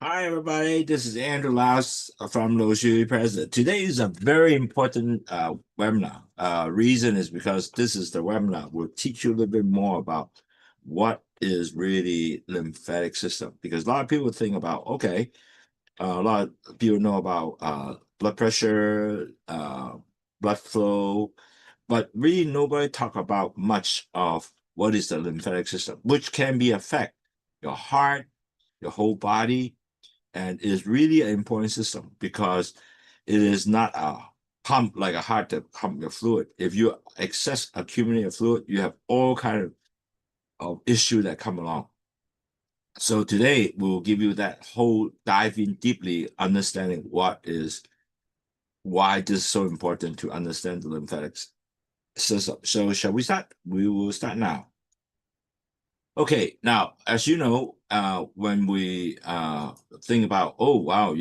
Hi, everybody. This is Andrew Laus from Loshi President. Today is a very important webinar. Reason is because this is the webinar. We'll teach you a little bit more about what is really lymphatic system. Because a lot of people think about, okay, a lot of people know about blood pressure, blood flow, but really nobody talk about much of what is the lymphatic system, which can be affect your heart, your whole body, and is really an important system because it is not a pump like a heart that pump your fluid. If you excess accumulate fluid, you have all kind of issue that come along. So today we'll give you that whole dive in deeply understanding why this is so important to understand the lymphatic system. So shall we start? We will start now. Okay, now, as you know, when we think about, oh, wow,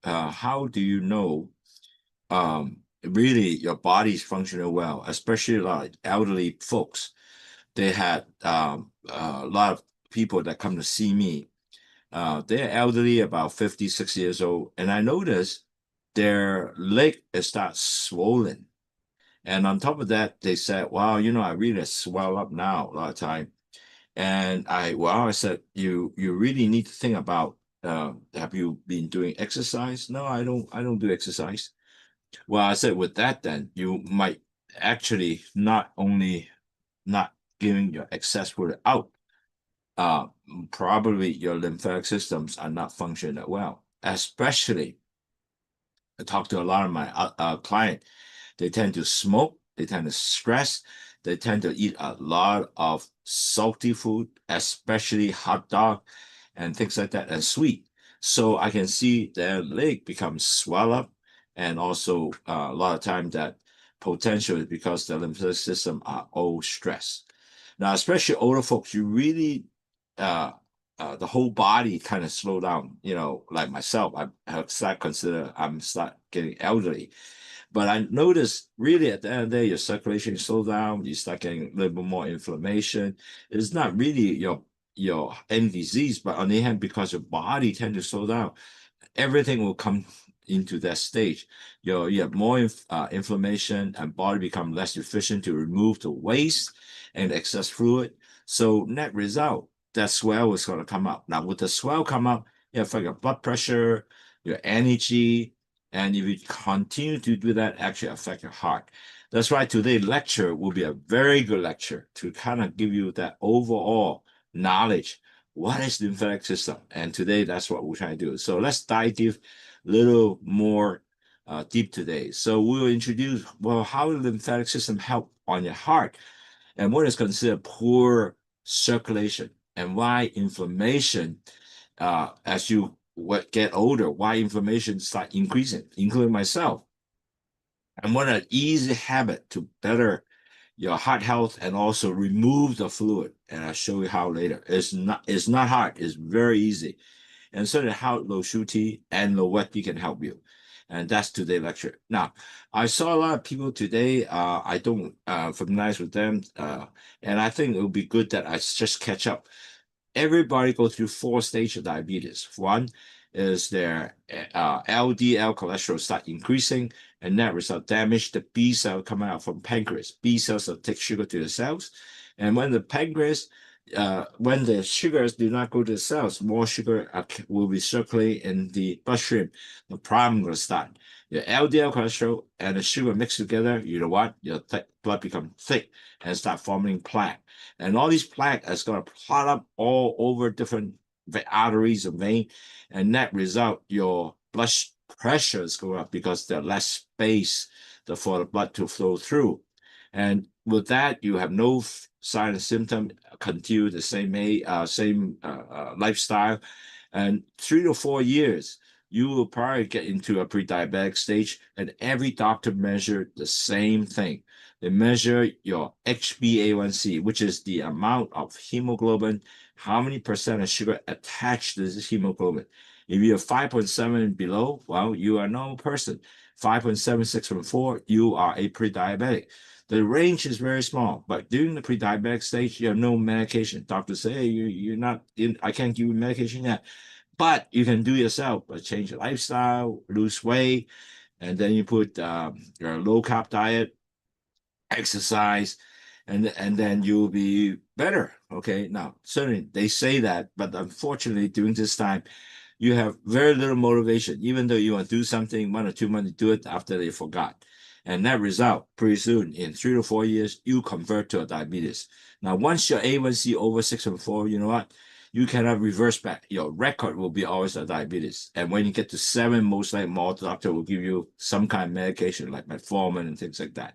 how do you know really your body's functioning well, especially like elderly folks? They had a lot of people that come to see me. They're elderly, about 56 years old, and I noticed their leg starts swollen. And on top of that, they said, wow, I really swell up now a lot of time. And I said, you really need to think about, have you been doing exercise? No, I don't do exercise. Well, I said, with that, then you might actually not only not giving your excess fluid out, uh, probably your lymphatic systems are not functioning well. Especially, I talk to a lot of my client. They tend to smoke, they tend to stress, they tend to eat a lot of salty food, especially hot dog and things like that, and sweet. So I can see their leg becomes swell up, and also a lot of time that potential is because the lymphatic system are all stressed. Now, especially older folks, you really uh, the whole body kind of slow down. Like myself, I start consider I'm start getting elderly. But I noticed really at the end of the day, your circulation slow down, you start getting a little bit more inflammation. It's not really your any disease, but on the other hand, because your body tend to slow down, everything will come into that stage. You have more inflammation and body become less efficient to remove the waste and excess fluid. So net result, that swell is going to come up. Now, with the swell come up, you affect your blood pressure, your energy, and if you continue to do that, actually affect your heart. That's why today's lecture will be a very good lecture to kind of give you that overall knowledge. What is the lymphatic system? And today, that's what we're trying to do. So let's dive deep, a little more deep today. So we'll introduce, well, how the lymphatic system help on your heart and what is considered poor circulation and why inflammation, as you get older, why inflammation start increasing, including myself. And what an easy habit to better your heart health and also remove the fluid. And I'll show you how later. It's not hard, it's very easy. And so how low shuti and low wetty can help you. And that's today's lecture. Now, I saw a lot of people today. I don't familiarize with them. And I think it would be good that I just catch up. Everybody goes through 4 stages of diabetes. One is their LDL cholesterol start increasing, and that result damage the B cell coming out from pancreas. B cells will take sugar to the cells, and when the pancreas, when the sugars do not go to the cells, more sugar will be circulating in the bloodstream. The problem will start. Your LDL cholesterol and the sugar mix together, you know what? Your blood become thick and start forming plaque. And all these plaque is going to plot up all over different arteries and veins. And that result, your blood pressure is going up because there's less space for the blood to flow through. And with that, you have no sign and symptom, continue the same lifestyle. And 3 to 4 years, you will probably get into a pre-diabetic stage, and every doctor measure the same thing. They measure your HbA1c, which is the amount of hemoglobin, how many percent of sugar attached to this hemoglobin. If you're 5.7 and below, well, you are a normal person. 5.76.4, you are a pre-diabetic. The range is very small, but during the pre-diabetic stage, you have no medication. Doctors say, hey, you're not in, I can't give you medication yet. But you can do yourself, but change your lifestyle, lose weight, and then you put your low carb diet, exercise, and then you'll be better. Okay. Now, certainly they say that, but unfortunately, during this time, you have very little motivation. Even though you want to do something 1 or 2 months, do it after they forgot. And that result, pretty soon, in 3 to 4 years, you convert to a diabetes. Now, once your A1C over 6.4, you know what? You cannot reverse back. Your record will be always a diabetes. And when you get to 7, most likely more doctor will give you some kind of medication like metformin and things like that.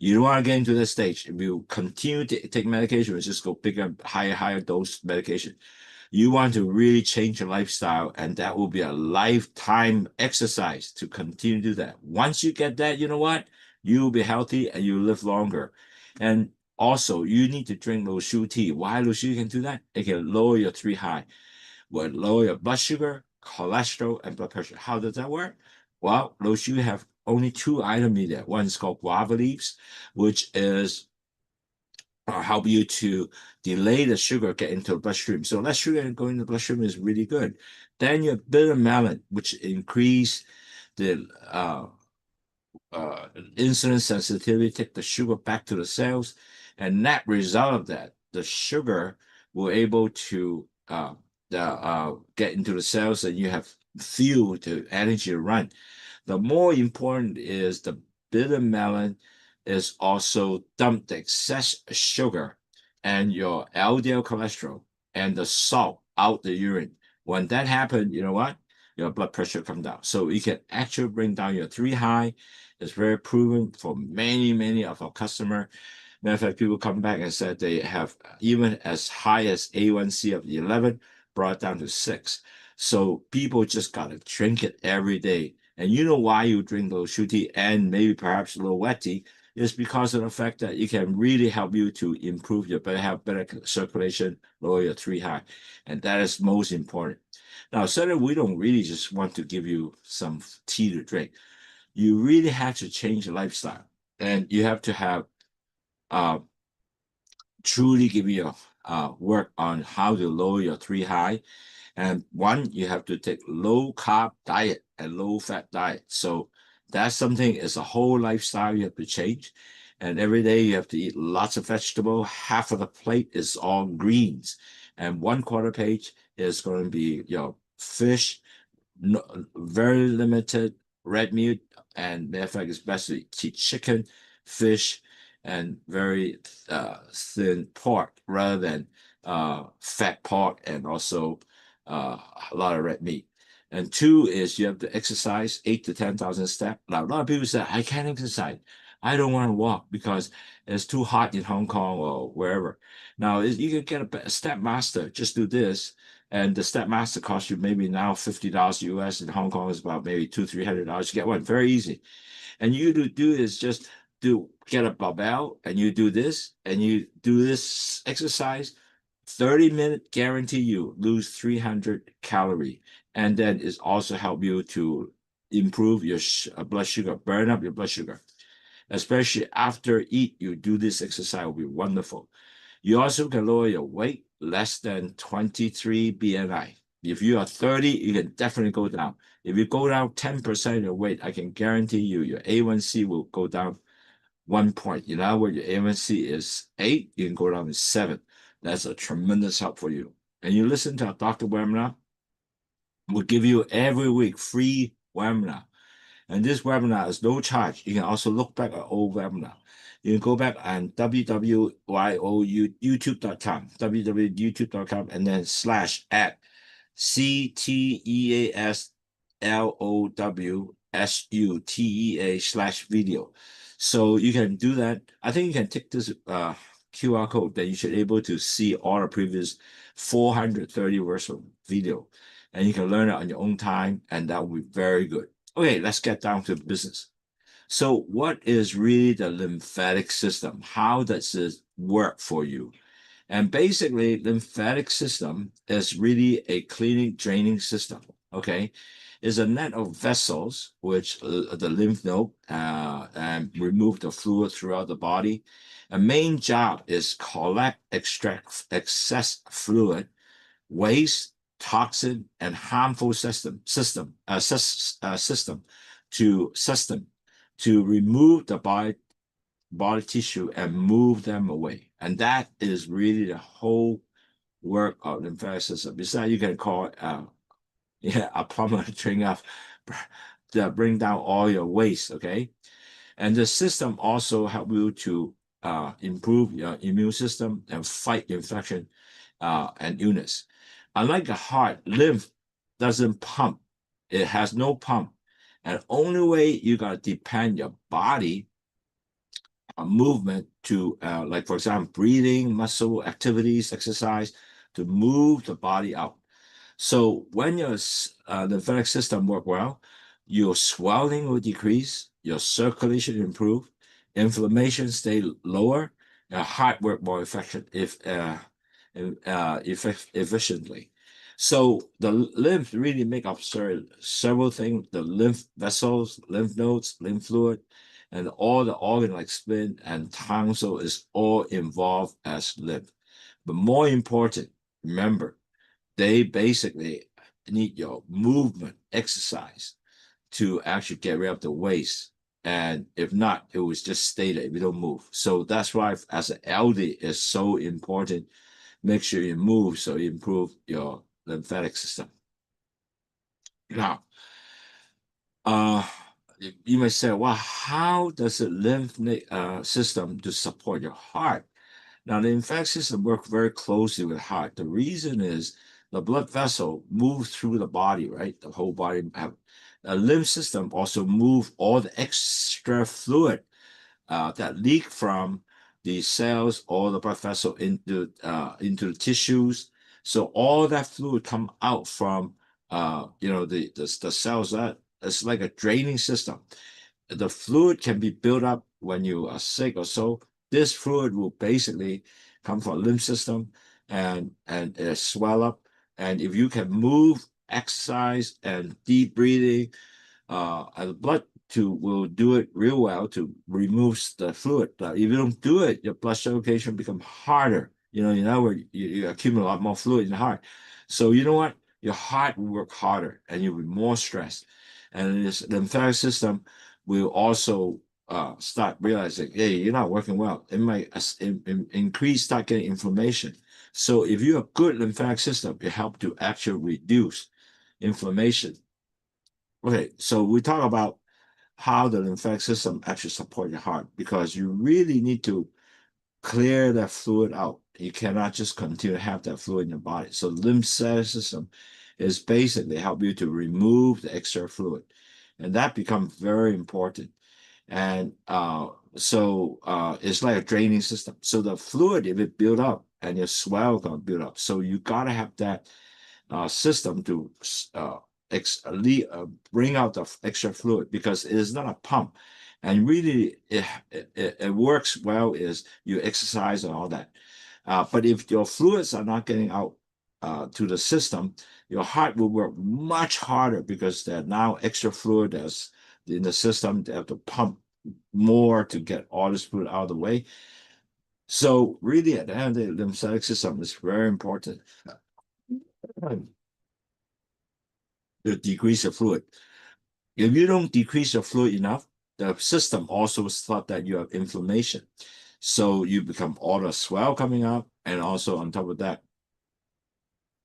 You don't want to get into this stage. If you continue to take medication, it's just go bigger, higher dose medication. You want to really change your lifestyle, and that will be a lifetime exercise to continue to do that. Once you get that, you know what? You will be healthy and you live longer. And also, you need to drink low sugar tea. Why low sugar can do that? It can lower your three high, will lower your blood sugar, cholesterol, and blood pressure. How does that work? Well, low sugar have only 2 items in there. One is called guava leaves, which is help you to delay the sugar get into the bloodstream. So less sugar going into the bloodstream is really good. Then your bitter melon, which increase the insulin sensitivity, take the sugar back to the cells, and net result of that, the sugar will able to get into the cells, and you have fuel to energy to run. The more important is the bitter melon is also dump the excess sugar and your LDL cholesterol and the salt out the urine. When that happens, you know what? Your blood pressure come down. So you can actually bring down your three high. It's very proven for many of our customers. Matter of fact, people come back and said they have even as high as A1C of 11 brought down to 6. So people just gotta drink it every day. And you know why you drink those sugar tea and maybe perhaps a little wet tea is because of the fact that it can really help you to improve your better circulation, lower your three high. And that is most important. Now, certainly we don't really just want to give you some tea to drink. You really have to change your lifestyle. And you have to have uh, truly give you work on how to lower your three high. And one, you have to take low carb diet and low fat diet. So that's something, it's a whole lifestyle you have to change. And every day you have to eat lots of vegetable. Half of the plate is all greens. And 1/4 page is going to be your fish, no, very limited red meat, and matter of fact, it's best to eat chicken, fish, and very thin pork rather than fat pork and also a lot of red meat. And 2 is you have to exercise 8 to 10,000 steps. Now, a lot of people say, I can't exercise. I don't want to walk because it's too hot in Hong Kong or wherever. Now, you can get a step master, just do this. And the step master costs you maybe now $50 US. In Hong Kong is about maybe $200-300. You get one very easy. And you do is just get a barbell and you do this and you do this exercise 30 minutes, guarantee you lose 300 calorie. And then it's also help you to improve your blood sugar, burn up your blood sugar. Especially after eat, you do this exercise will be wonderful. You also can lower your weight less than 23 BMI. If you are 30, you can definitely go down. If you go down 10% of your weight, I can guarantee you your A1C will go down 1 point. In other words, your A1C is 8, you can go down to 7. That's a tremendous help for you. And you listen to our doctor webinar, we'll give you every week free webinar. And this webinar is no charge. You can also look back at old webinar. You can go back on www.youtube.com, www.youtube.com, and then /@ CTEASLOWSUTEA/video. So you can do that. I think you can take this QR code that you should be able to see all the previous 430 words of video. And you can learn it on your own time, and that will be very good. Okay, let's get down to business. So what is really the lymphatic system? How does it work for you? And basically, lymphatic system is really a cleaning, draining system, okay? It's a net of vessels, which the lymph node, and remove the fluid throughout the body. A main job is collect, extract excess fluid, waste, toxin and harmful system to remove the body tissue and move them away. And that is really the whole work of lymphatic system. Besides, you can call it a plumber to bring down all your waste, okay? And the system also help you to improve your immune system and fight infection and illness. Unlike the heart, lymph doesn't pump. It has no pump. And only way you gotta depend your body movement to, like for example, breathing, muscle activities, exercise, to move the body out. So when your lymphatic system work well, your swelling will decrease, your circulation improve, inflammation stay lower, your heart work more efficiently. So the lymph really make up several things: the lymph vessels, lymph nodes, lymph fluid, and all the organ like spleen and tonsil is all involved as lymph. But more important, remember, they basically need your movement, exercise to actually get rid of the waste. And if not, it was just stay there if you don't move. So that's why as an elderly, it's so important. Make sure you move so you improve your lymphatic system. Now, you may say, well, how does the lymph system to support your heart? Now, the lymphatic system works very closely with the heart. The reason is the blood vessel moves through the body, right? The whole body. The lymph system also move all the extra fluid that leak from the cells or the blood vessel into the tissues. So all that fluid come out from the cells. That it's like a draining system. The fluid can be built up when you are sick or so. This fluid will basically come from the lymph system and swell up. And if you can move, exercise, and deep breathing, and the blood will do it real well to remove the fluid. But if you don't do it, your blood circulation become harder. In other words, you accumulate a lot more fluid in the heart. So you know what? Your heart will work harder and you'll be more stressed. And this lymphatic system will also start realizing, hey, you're not working well. It might increase, start getting inflammation. So if you have good lymphatic system, it helps to actually reduce inflammation. Okay, so we talk about how the lymphatic system actually support your heart, because you really need to clear that fluid out. You cannot just continue to have that fluid in your body. So lymphatic system is basically help you to remove the extra fluid. And that becomes very important. And it's like a draining system. So the fluid, if it build up and your swell gonna build up. So you gotta have that system to bring out the extra fluid, because it is not a pump. And really, it works well is you exercise and all that. But if your fluids are not getting out to the system, your heart will work much harder, because there's now extra fluid that's in the system. They have to pump more to get all this fluid out of the way. So really, at the end of the day, the lymphatic system is very important to decrease the fluid. If you don't decrease the fluid enough, the system also thought that you have inflammation. So you become all the swell coming up, and also on top of that,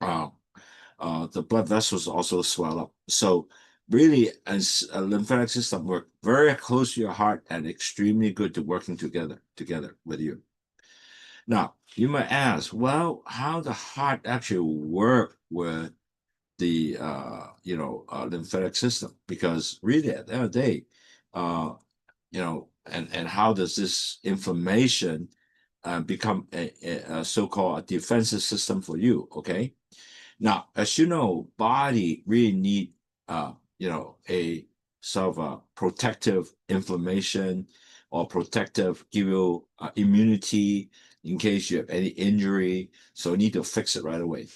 the blood vessels also swell up. So really, as a lymphatic system work very close to your heart and extremely good to working together with you. Now, you might ask, well, how the heart actually work with the lymphatic system? Because really, at the end of the day, and how does this inflammation become a so-called defensive system for you? Okay. Now, as you know, body really need a sort of a protective inflammation, or protective, give you immunity in case you have any injury. So you need to fix it right away.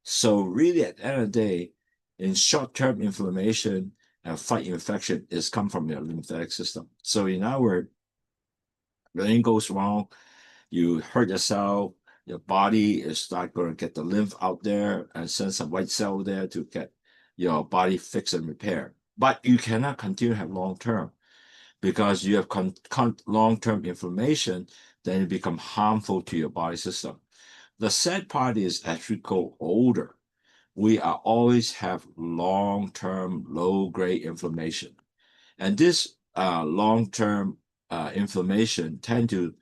So really, at the end of the day, in short-term inflammation and fight infection is come from your lymphatic system. So in other words, when anything goes wrong, you hurt yourself, your body is start going to get the lymph out there and send some white cell there to get your body fixed and repaired. But you cannot continue to have long term because you have long-term inflammation, then it become harmful to your body system. The sad part is as we go older, we are always have long-term low-grade inflammation. And this long-term inflammation tend to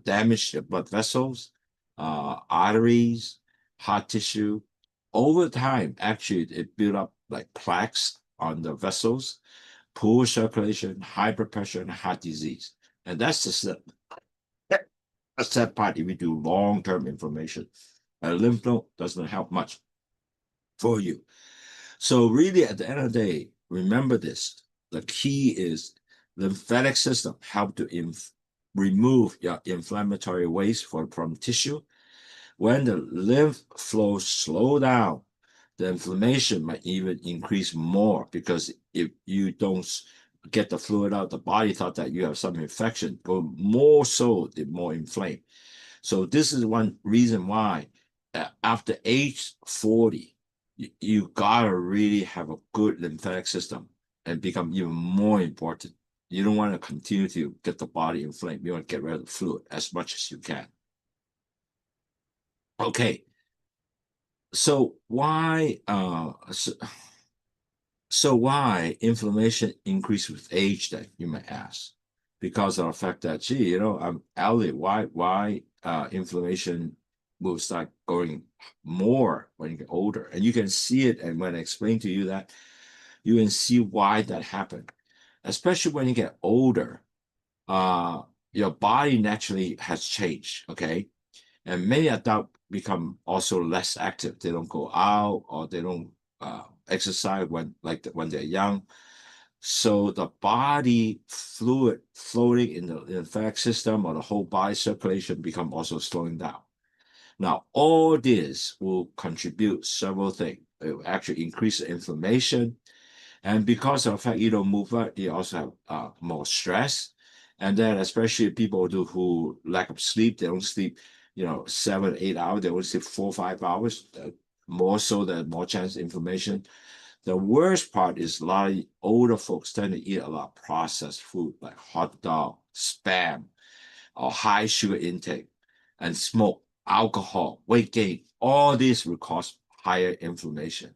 damage the blood vessels, arteries, heart tissue. Over time, actually, it build up like plaques on the vessels, poor circulation, high blood pressure, and heart disease. And that's the sad part if you do long-term inflammation. A lymph node doesn't help much for you. So really, at the end of the day, remember this. The key is lymphatic system help to remove your inflammatory waste from tissue. When the lymph flow slow down, the inflammation might even increase more because if you don't get the fluid out, the body thought that you have some infection, but more so, the more inflamed. So this is one reason why after age 40, you gotta really have a good lymphatic system and become even more important. You don't want to continue to get the body inflamed. You want to get rid of the fluid as much as you can. Okay. So why why inflammation increase with age then, you may ask? Because of the fact that, gee, I'm elderly, why inflammation will start going more when you get older? And you can see it, and when I explain to you that, you can see why that happened. Especially when you get older, your body naturally has changed, okay? And many adults become also less active. They don't go out or they don't exercise when they're young. So the body fluid floating in the lymphatic system or the whole body circulation become also slowing down. Now, all this will contribute several things. It will actually increase the inflammation. And because of the fact you don't move out, you also have more stress. And then especially people who lack of sleep, they don't sleep 7, 8 hours, they only sleep 4, 5 hours, more so that more chance of inflammation. The worst part is a lot of older folks tend to eat a lot of processed food like hot dog, spam, or high sugar intake, and smoke, alcohol, weight gain. All these will cause higher inflammation.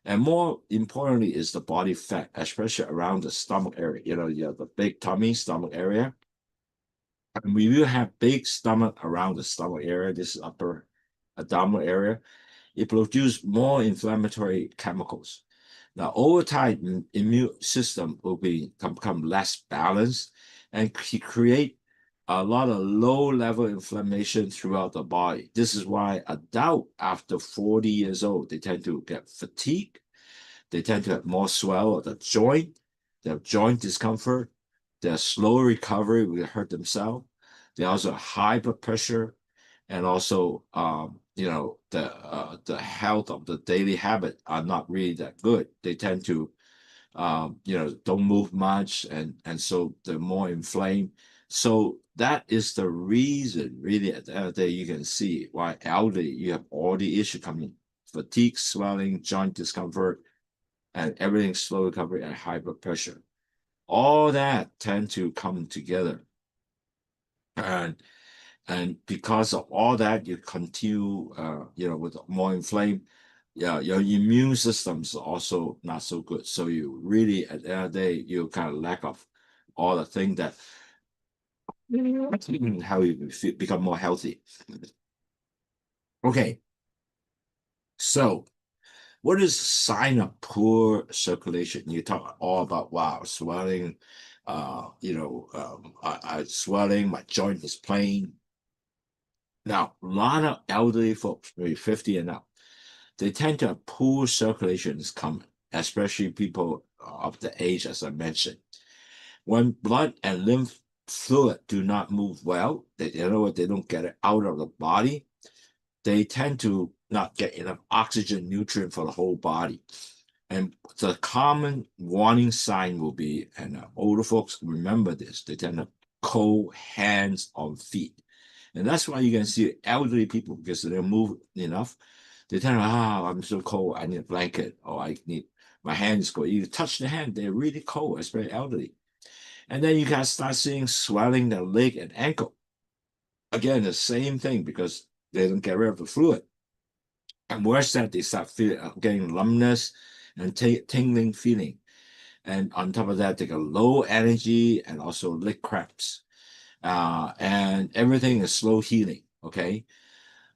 And more importantly is the body fat, especially around the stomach area. You have the big tummy, stomach area. And when you have big stomach around the stomach area, this is upper abdominal area, it produces more inflammatory chemicals. Now, over time, immune system will become less balanced and create a lot of low-level inflammation throughout the body. This is why adults after 40 years old, they tend to get fatigue. They tend to have more swell of the joint. They have joint discomfort. They have slow recovery will hurt themselves. They also have high blood pressure, and also the health of the daily habit are not really that good. They tend to don't move much, and so they're more inflamed. So that is the reason, really, at the end of the day, you can see why elderly, you have all the issues coming: fatigue, swelling, joint discomfort, and everything slow recovery and high blood pressure. All that tend to come together. And because of all that, you continue, with more inflamed, yeah, your immune system's also not so good. So you really, at the end of the day, you kind of lack of all the things that how you become more healthy. Okay, so what is sign of poor circulation? You talk all about, wow, swelling, swelling, my joint is plain. Now, a lot of elderly folks, maybe 50 and up, they tend to have poor circulation is common, especially people of the age, as I mentioned. When blood and lymph fluid do not move well, they don't get it out of the body, they tend to not get enough oxygen nutrient for the whole body. And the common warning sign will be, and older folks remember this, they tend to cold hands on feet. And that's why you can see elderly people, because they don't move enough, they tell, I'm so cold, I need a blanket, or I need my hands cold. You touch the hand, they're really cold, especially elderly. And then you can start seeing swelling the leg and ankle. Again, the same thing, because they don't get rid of the fluid. And worse that they start getting numbness and tingling feeling. And on top of that, they get low energy and also leg cramps. And everything is slow healing. Okay.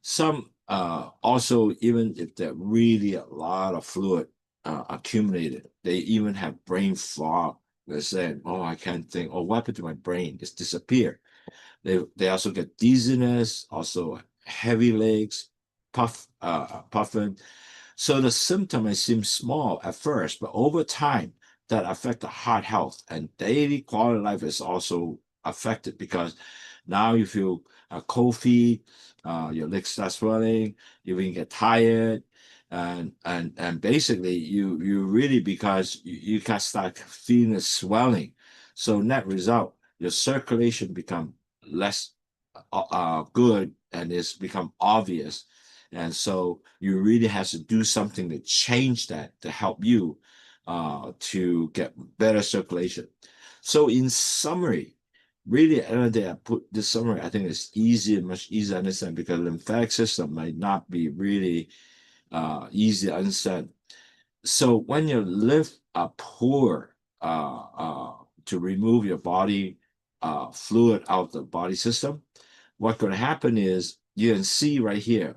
Some also, even if there's really a lot of fluid accumulated, they even have brain fog. They're saying, "Oh, I can't think. Oh, what happened to my brain? It's disappeared." They also get dizziness, also heavy legs, puffing. So the symptom may seem small at first, but over time, that affect the heart health, and daily quality of life is also affected, because now you feel cold feet, your legs start swelling, you even get tired, and basically you really, because you can start feeling the swelling. So net result, your circulation become less good, and it's become obvious. And so you really have to do something to change that, to help you to get better circulation. So in summary, really at the end of the day, I put this summary, I think it's easy, much easier to understand, because the lymphatic system might not be really easy to understand. So when your lymph are poor, to remove your body fluid out of the body system, what's going to happen is, you can see right here,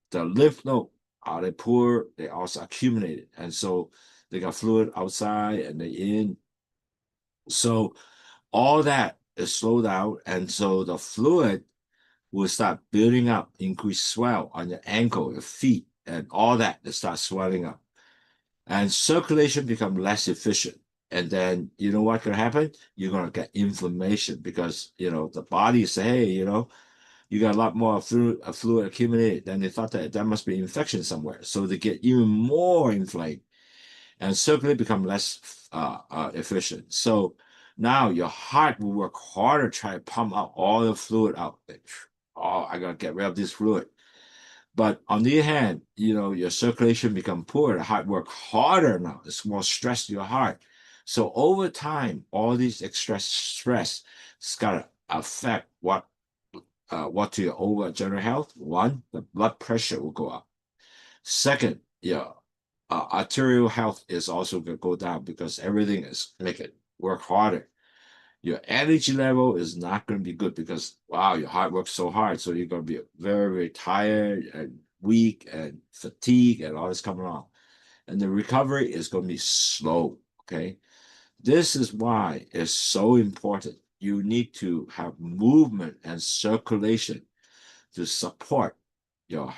the lymph node, are they poor? They also accumulated, and so they got fluid outside and they in. So all that is slowed down, and so the fluid will start building up, increase swell on your ankle, your feet, and all that start swelling up, and circulation become less efficient. And then you know what can happen? You're gonna get inflammation, because the body say, hey, you got a lot more fluid accumulated. Then they thought that there must be infection somewhere, so they get even more inflamed, and circulate become less efficient. So now your heart will work harder to try to pump out all the fluid out. Oh, I gotta get rid of this fluid. But on the other hand, your circulation become poor. The heart work harder now. It's more stress to your heart. So over time, all these extra stress is gonna affect what to your overall general health. One, the blood pressure will go up. Second, your arterial health is also going to go down, because everything is make it work harder. Your energy level is not going to be good, because wow, your heart works so hard, so you're going to be very, very tired and weak and fatigued and all this coming on. And the recovery is going to be slow. Okay, this is why it's so important. You need to have movement and circulation to support your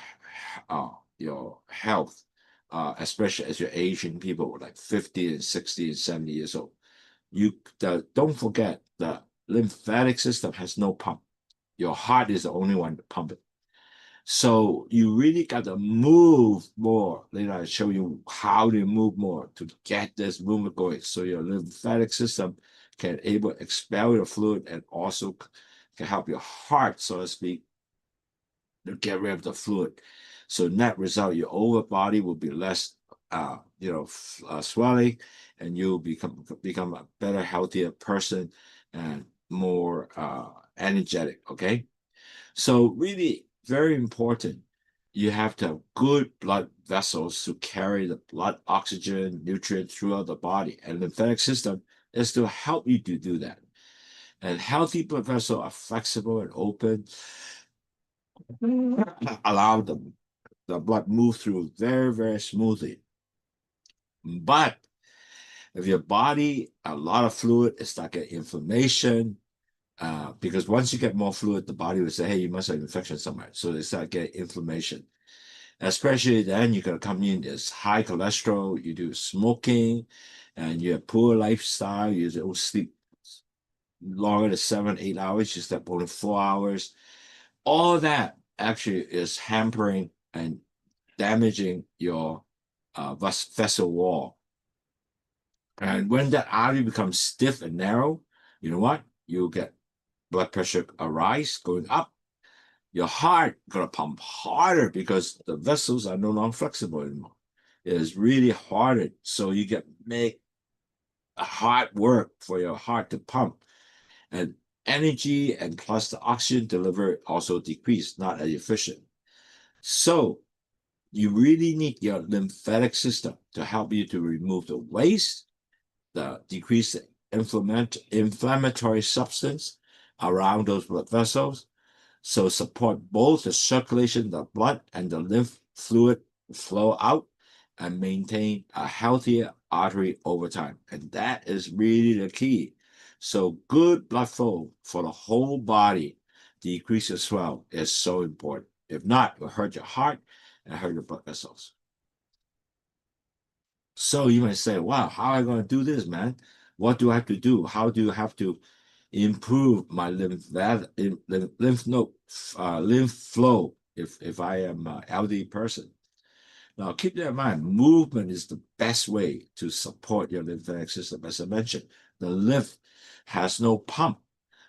your health, especially as you're aging people like 50 and 60 and 70 years old. Don't forget the lymphatic system has no pump. Your heart is the only one to pump it. So you really got to move more. Later, I'll show you how to move more to get this movement going, so your lymphatic system can able to expel the fluid, and also can help your heart, so to speak, to get rid of the fluid. So net result, your over body will be less, swelling, and you'll become a better, healthier person, and more energetic. Okay, so really very important. You have to have good blood vessels to carry the blood, oxygen, nutrients throughout the body, and lymphatic system is to help you to do that. And healthy blood vessels are flexible and open, allow the blood move through very, very smoothly. But if your body, a lot of fluid, it's like an inflammation, because once you get more fluid, the body will say, hey, you must have infection somewhere. So they start getting inflammation. Especially then, you're going to come in, there's high cholesterol, you do smoking, and you have poor lifestyle, you don't sleep longer than 7, 8 hours, you sleep only 4 hours. All that actually is hampering and damaging your vessel wall. And when that artery becomes stiff and narrow, you know what? You'll get blood pressure arise, going up. Your heart gonna pump harder because the vessels are no longer flexible anymore. It is really harder, so you get make hard work for your heart to pump, and energy and plus the oxygen delivery also decrease, not as efficient. So you really need your lymphatic system to help you to remove the waste, the decrease the inflammatory substance around those blood vessels, so support both the circulation of the blood and the lymph fluid flow out and maintain a healthier artery over time. And that is really the key. So good blood flow for the whole body, decrease the swell is so important. If not, it will hurt your heart and hurt your blood vessels. So you might say, wow, how am I going to do this, man? What do I have to do? How do I have to improve my lymph node lymph flow if I am an elderly person? Now keep that in mind. Movement is the best way to support your lymphatic system. As I mentioned, the lymph has no pump,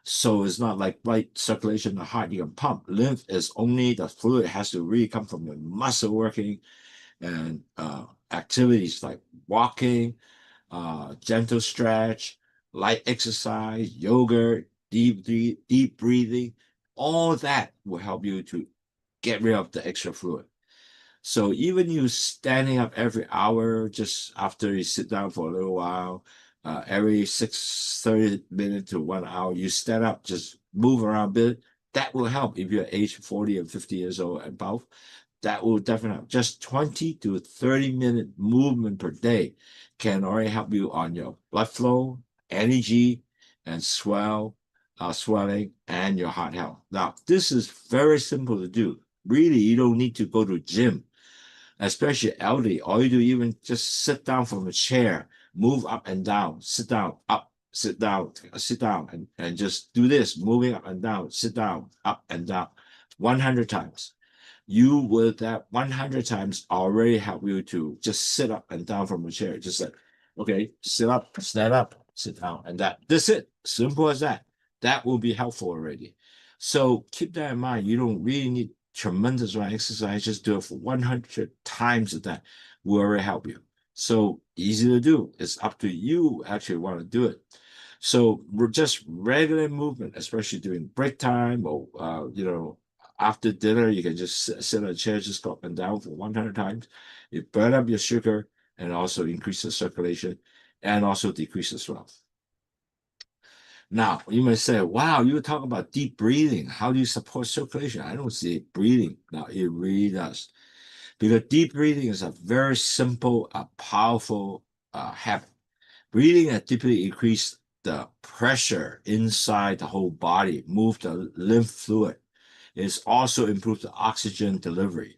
so it's not like blood circulation in the heart. You can pump. Lymph is only the fluid has to really come from the muscle working and activities like walking, gentle stretch, light exercise, yoga, deep breathing, all that will help you to get rid of the extra fluid. So even you standing up every hour, just after you sit down for a little while, every 30 minutes to 1 hour, you stand up, just move around a bit. That will help if you're age 40 and 50 years old and above. That will definitely help. Just 20 to 30-minute movement per day can already help you on your blood flow, energy, and swelling, and your heart health. Now, this is very simple to do. Really, you don't need to go to gym, especially elderly. All you do, even just sit down from a chair, move up and down, sit down, up, sit down, and just do this, moving up and down, sit down, up and down, 100 times. You will that 100 times already help you to just sit up and down from a chair. Just like, okay, sit up, stand up, sit down, and that's it. Simple as that. That will be helpful already. So keep that in mind. You don't really need tremendous amount of exercise. Just do it for 100 times a day. Will already help you. So easy to do. It's up to you actually want to do it. So we're just regular movement, especially during break time or after dinner, you can just sit on a chair, just go up and down for 100 times. You burn up your sugar and also increase the circulation and also decrease the swell. Now, you may say, wow, you were talking about deep breathing. How do you support circulation? I don't see breathing. Now, it really does. Because deep breathing is a very simple, powerful habit. Breathing deeply increase the pressure inside the whole body, move the lymph fluid. It also improves the oxygen delivery.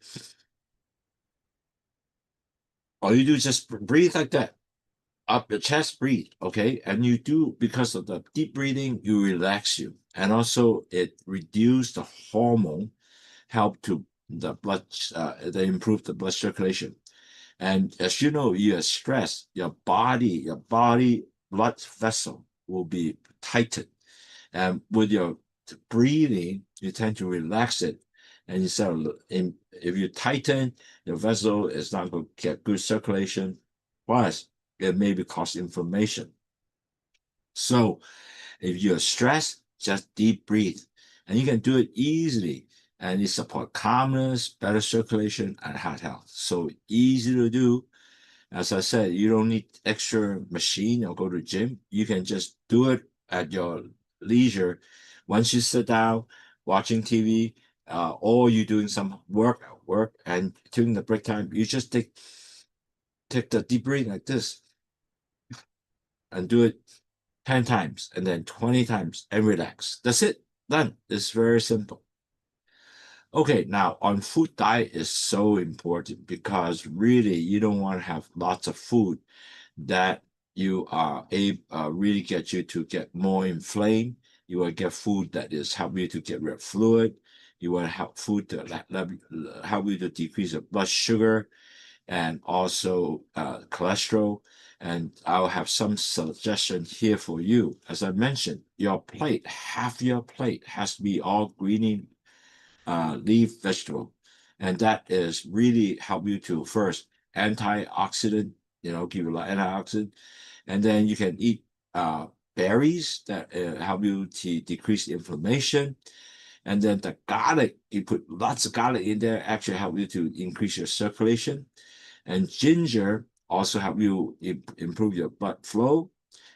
All you do is just breathe like that. Up your chest, breathe, okay? And you do, because of the deep breathing, you relax you. And also it reduce the hormone, help to the blood, they improve the blood circulation. And as you know, you are stressed, your body blood vessel will be tightened. And with your breathing, you tend to relax it. And if you tighten, your vessel is not going to get good circulation. Plus, it may cause inflammation. So if you're stressed, just deep breathe. And you can do it easily. And it support calmness, better circulation, and heart health. So easy to do. As I said, you don't need extra machine or go to gym. You can just do it at your leisure. Once you sit down watching TV, or you're doing some work, and during the break time, you just take the deep breathing like this and do it 10 times and then 20 times and relax. That's it. Done. It's very simple. Okay, now on food diet is so important because really you don't want to have lots of food that you are really get you to get more inflamed. You want to get food that is help you to get rid of fluid. You want to help food to help you to decrease your blood sugar and also cholesterol. And I'll have some suggestion here for you. As I mentioned, your plate, half your plate has to be all greeny leaf vegetable. And that is really help you to first antioxidant, give you a lot of antioxidant. And then you can eat berries that help you to decrease inflammation. And then the garlic, you put lots of garlic in there, actually help you to increase your circulation. And ginger also help you improve your blood flow.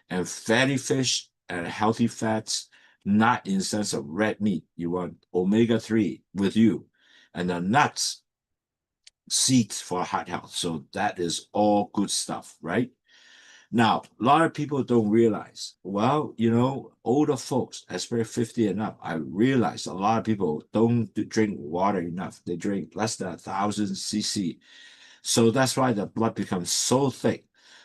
And fatty fish and healthy fats, not in sense of red meat. You want omega-3 with you. And the nuts, seeds for heart health. So that is all good stuff, right? Now, a lot of people don't realize, well, older folks, especially 50 and up, I realize a lot of people don't drink water enough. They drink less than 1,000 cc. So that's why the blood becomes so thick.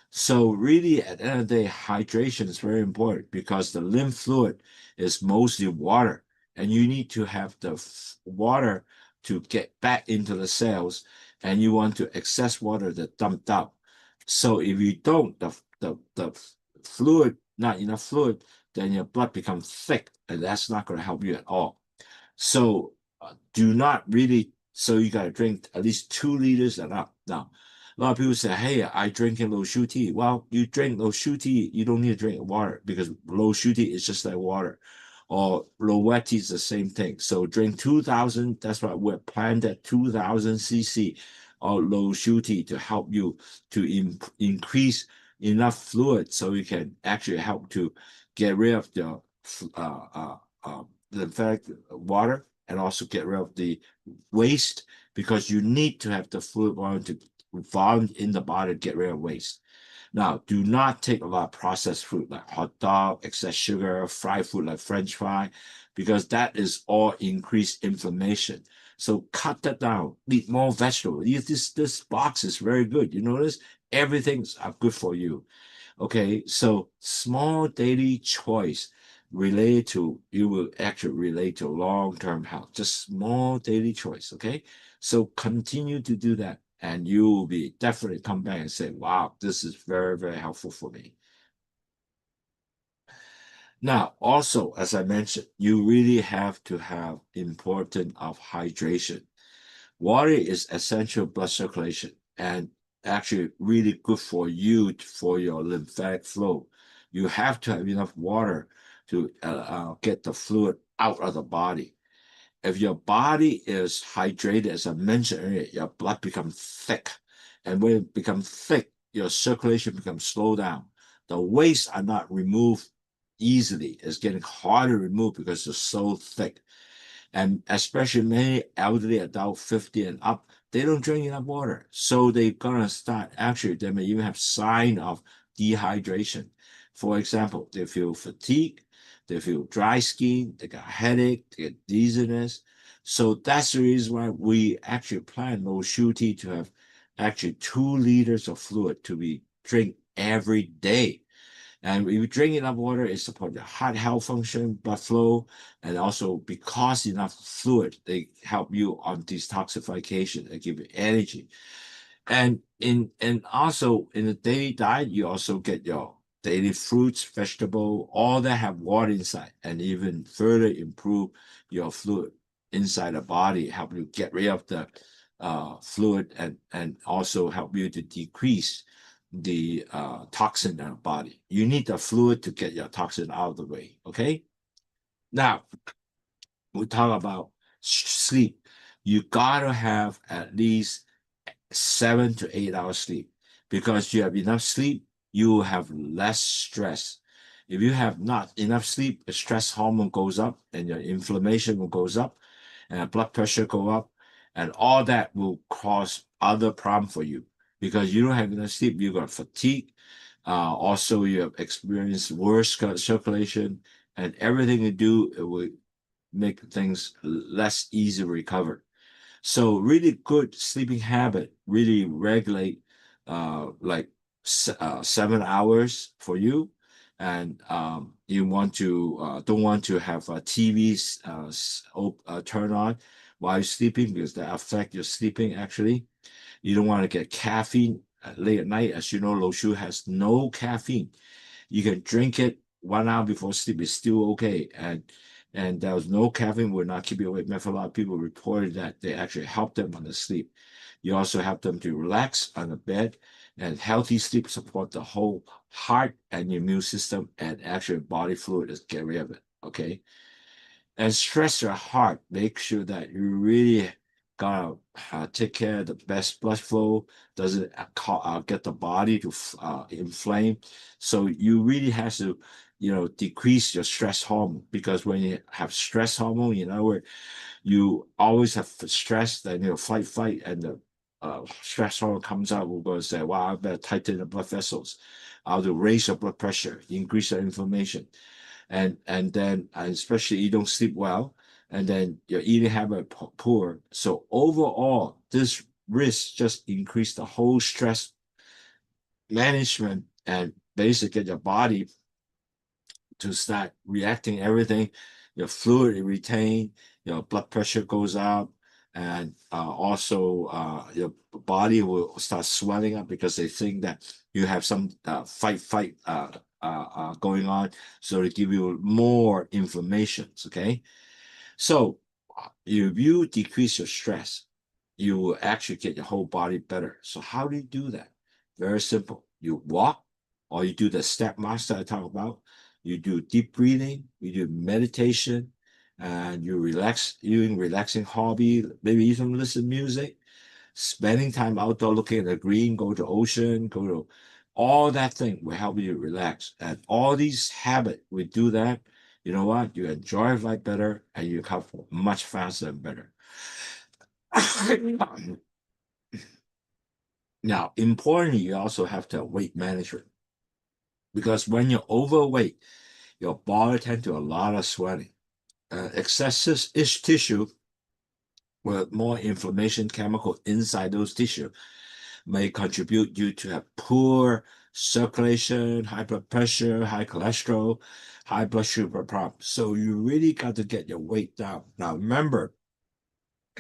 So really, at the end of the day, hydration is very important because the lymph fluid is mostly water, and you need to have the water to get back into the cells, and you want to excess water that dumped out. So if you don't, the fluid, not enough fluid, then your blood becomes thick, and that's not going to help you at all. So do not really, so you got to drink at least 2 liters and up. Now, a lot of people say, hey, I drink in low shu tea. Well, you drink low shu tea, you don't need to drink water because low shu tea is just like water. Or low wet tea is the same thing. So drink 2,000, that's why we're planned at 2,000 cc or low shu tea to help you to increase enough fluid so you can actually help to get rid of the lymphatic water and also get rid of the waste because you need to have the fluid volume in the body to get rid of waste. Now, do not take a lot of processed food like hot dog, excess sugar, fried food like French fry, because that is all increased inflammation. So cut that down. Eat more vegetables. This box is very good. You notice everything's good for you. Okay, so small daily choice related to you will actually relate to long-term health. Just small daily choice. Okay, so continue to do that, and you will be definitely come back and say, "Wow, this is very, very helpful for me." Now, also, as I mentioned, you really have to have important of hydration. Water is essential blood circulation and actually really good for you for your lymphatic flow. You have to have enough water to get the fluid out of the body. If your body is hydrated, as I mentioned earlier, your blood becomes thick. And when it becomes thick, your circulation becomes slowed down. The wastes are not removed easily. It's getting harder to remove because it's so thick. And especially many elderly adult 50 and up, they don't drink enough water. So they're gonna start, actually, they may even have sign of dehydration. For example, they feel fatigue, they feel dry skin, they got headache, they get dizziness. So that's the reason why we actually plan low shu tea to have actually 2 liters of fluid to be drink every day. And if you drink enough water, it supports the heart health function, blood flow, and also because enough fluid, they help you on detoxification and give you energy. And also in the daily diet, you also get your daily fruits, vegetable, all that have water inside, and even further improve your fluid inside the body, help you get rid of the fluid and also help you to decrease the toxin in the body. You need the fluid to get your toxin out of the way. Okay. Now we talk about sleep. You gotta have at least 7 to 8 hours sleep because you have enough sleep, you will have less stress. If you have not enough sleep, the stress hormone goes up and your inflammation will goes up and blood pressure go up, and all that will cause other problem for you because you don't have enough sleep. You got fatigue. Also, you have experienced worse circulation, and everything you do it will make things less easy to recover. So really good sleeping habit really regulate like 7 hours for you, and you want to don't want to have a TV turn on while you're sleeping because that affect your sleeping actually. You don't want to get caffeine late at night. As you know, low sugar has no caffeine. You can drink it 1 hour before sleep, it's still okay. And there was no caffeine, will not keep you awake. A lot of people reported that they actually help them on the sleep. You also help them to relax on the bed, and healthy sleep support the whole heart and your immune system, and actually body fluid is get rid of it. Okay. And stress your heart. Make sure that you really gotta take care of the best blood flow. Doesn't get the body to inflame. So you really have to, decrease your stress hormone, because when you have stress hormone, in other words, you always have stress, then fight, and the stress hormone comes out. We're going to say, "Wow, I better tighten the blood vessels. I'll to raise your blood pressure, increase your inflammation." And then especially you don't sleep well, and then your eating habit poor. So overall, this risk just increase the whole stress management, and basically get your body to start reacting everything. Your fluid retain, your blood pressure goes up, and also your body will start swelling up, because they think that you have some fight going on, so to give you more inflammations. Okay, so if you decrease your stress, you will actually get your whole body better. So how do you do that? Very simple. You walk, or you do the step master I talk about. You do deep breathing, you do meditation, and you relax, doing relaxing hobby, maybe even listen music, spending time outdoor looking at the green, go to ocean, go to all that thing will help you relax. And all these habits, we do that, you know what? You enjoy life better, and you come much faster and better. Now, importantly, you also have to have weight management, because when you're overweight, your body tends to a lot of sweating. Excessive itch tissue with more inflammation chemical inside those tissue may contribute you to have poor circulation, high blood pressure, high cholesterol, high blood sugar problems. So you really got to get your weight down. Now remember,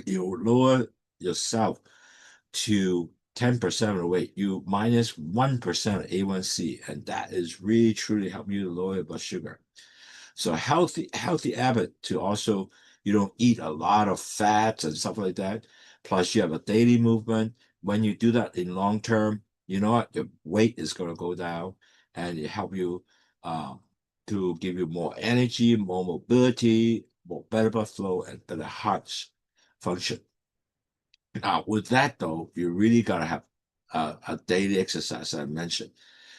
you lower yourself to 10% of the weight, you minus 1% of A1C, and that is really truly help you to lower your blood sugar. So healthy habit to also, you don't eat a lot of fats and stuff like that. Plus you have a daily movement. When you do that in long term, you know what, your weight is going to go down, and it help you to give you more energy, more mobility, more better blood flow, and better heart function. Now, with that though, you really gotta have a daily exercise, I mentioned,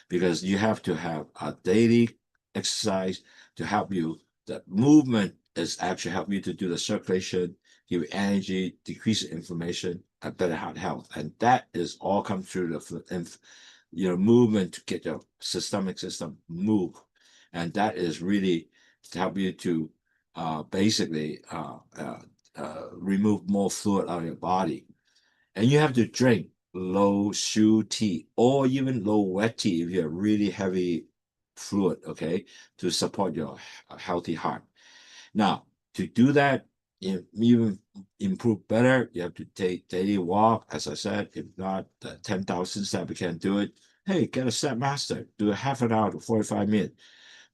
because you have to have a daily exercise to help you. The movement is actually help you to do the circulation, give you energy, decrease inflammation, and better heart health, and that is all come through the movement to get your systemic system move, and that is really to help you to basically remove more fluid out of your body. And you have to drink low su tea, or even low wet tea if you have really heavy fluid, okay, to support your healthy heart. Now, to do that, even improve better, you have to take daily walk. As I said, if not 10,000 steps, you can't do it. Hey, get a step master. Do a half an hour to 45 minutes.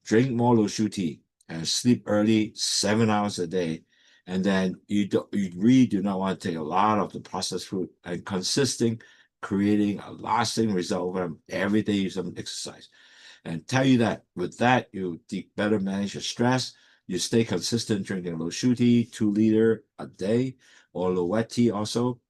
Drink more low su tea, and sleep early, 7 hours a day. And then you really do not want to take a lot of the processed food, and consisting, creating a lasting result from every day you some exercise. And tell you that with that, you better manage your stress. You stay consistent drinking low su tea, 2 liter a day, or low wet tea also.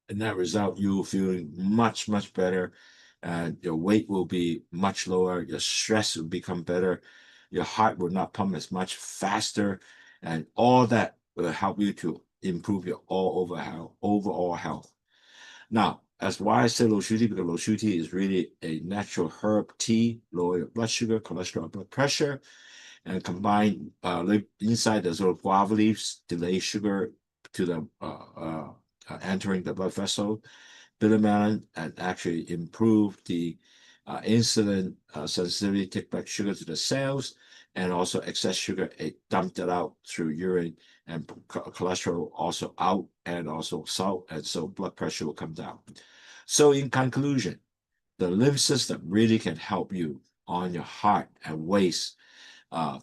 And that result, you will feeling much better, and your weight will be much lower. Your stress will become better. Your heart will not pump as much faster, and all that will help you to improve your overall health. Now, as why I say low su tea, because low su tea is really a natural herb tea, lower your blood sugar, cholesterol, blood pressure, and combine inside the sort of guava leaves, delay sugar to the entering the blood vessel, bitter melon, and actually improve the insulin sensitivity, take back sugar to the cells, and also excess sugar, it dumped it out through urine, and cholesterol also out, and also salt, and so blood pressure will come down. So in conclusion, the lymph system really can help you on your heart and waist, uh,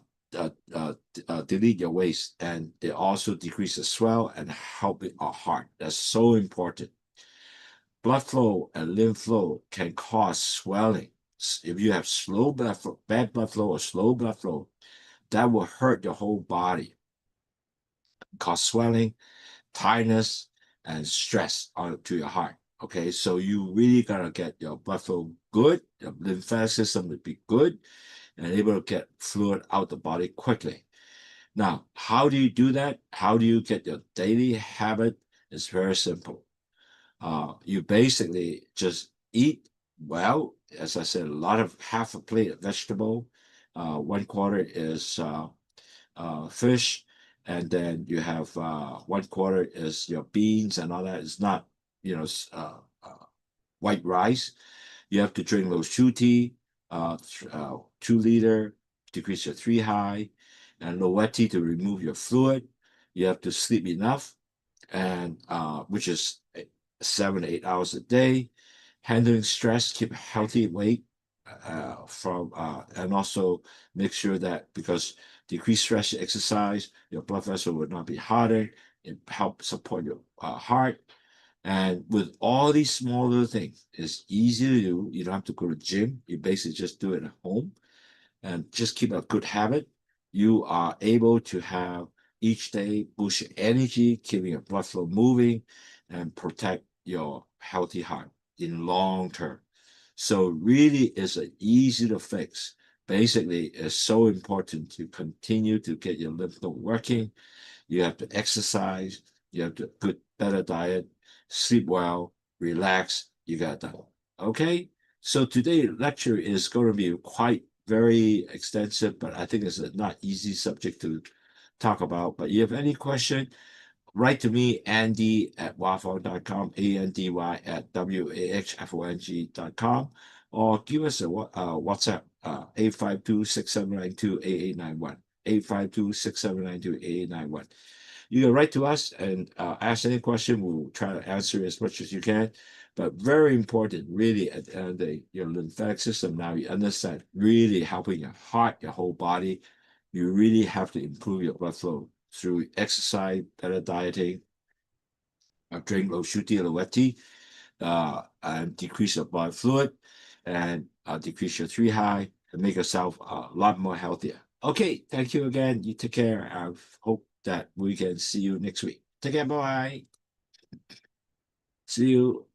delete your waist, and they also decrease the swell and help with our heart. That's so important. Blood flow and lymph flow can cause swelling. If you have slow blood flow, bad blood flow, or slow blood flow, that will hurt your whole body, cause swelling, tiredness, and stress to your heart. Okay, so you really gotta get your blood flow good, your lymphatic system to be good, and able to get fluid out the body quickly. Now, how do you do that? How do you get your daily habit? It's very simple. You basically just eat well. As I said, a lot of half a plate of vegetable. 1/4 is fish, and then you have 1/4 is your beans and all that. It's not, white rice. You have to drink those chu tea, 2 liter, decrease your 3 high, and low tea to remove your fluid. You have to sleep enough, and which is 7 to 8 hours a day. Handling stress, keep a healthy weight, and also make sure that, because decreased stress exercise, your blood vessel will not be hardened. It helps support your heart. And with all these small little things, it's easy to do. You don't have to go to the gym. You basically just do it at home and just keep a good habit. You are able to have each day boost your energy, keeping your blood flow moving, and protect your healthy heart in long term. So really, it's an easy to fix. Basically, it's so important to continue to get your lymph node working. You have to exercise. You have to good better diet, sleep well, relax. You got that. Okay. So today's lecture is going to be quite very extensive, but I think it's a not easy subject to talk about. But you have any question, write to me, Andy@wahfong.com, ANDY@WAHFONG.com, or give us a WhatsApp, 852-6792-8891, 852-6792-8891. You can write to us and ask any question. We'll try to answer as much as you can. But very important, really, at the end of the day, your lymphatic system, now you understand, really helping your heart, your whole body. You really have to improve your blood flow through exercise, better dieting, drink low sugar, low tea, and decrease your blood fluid, and decrease your 3 high, and make yourself a lot more healthier. Okay, thank you again. You take care. I hope that we can see you next week. Take care. Bye. See you.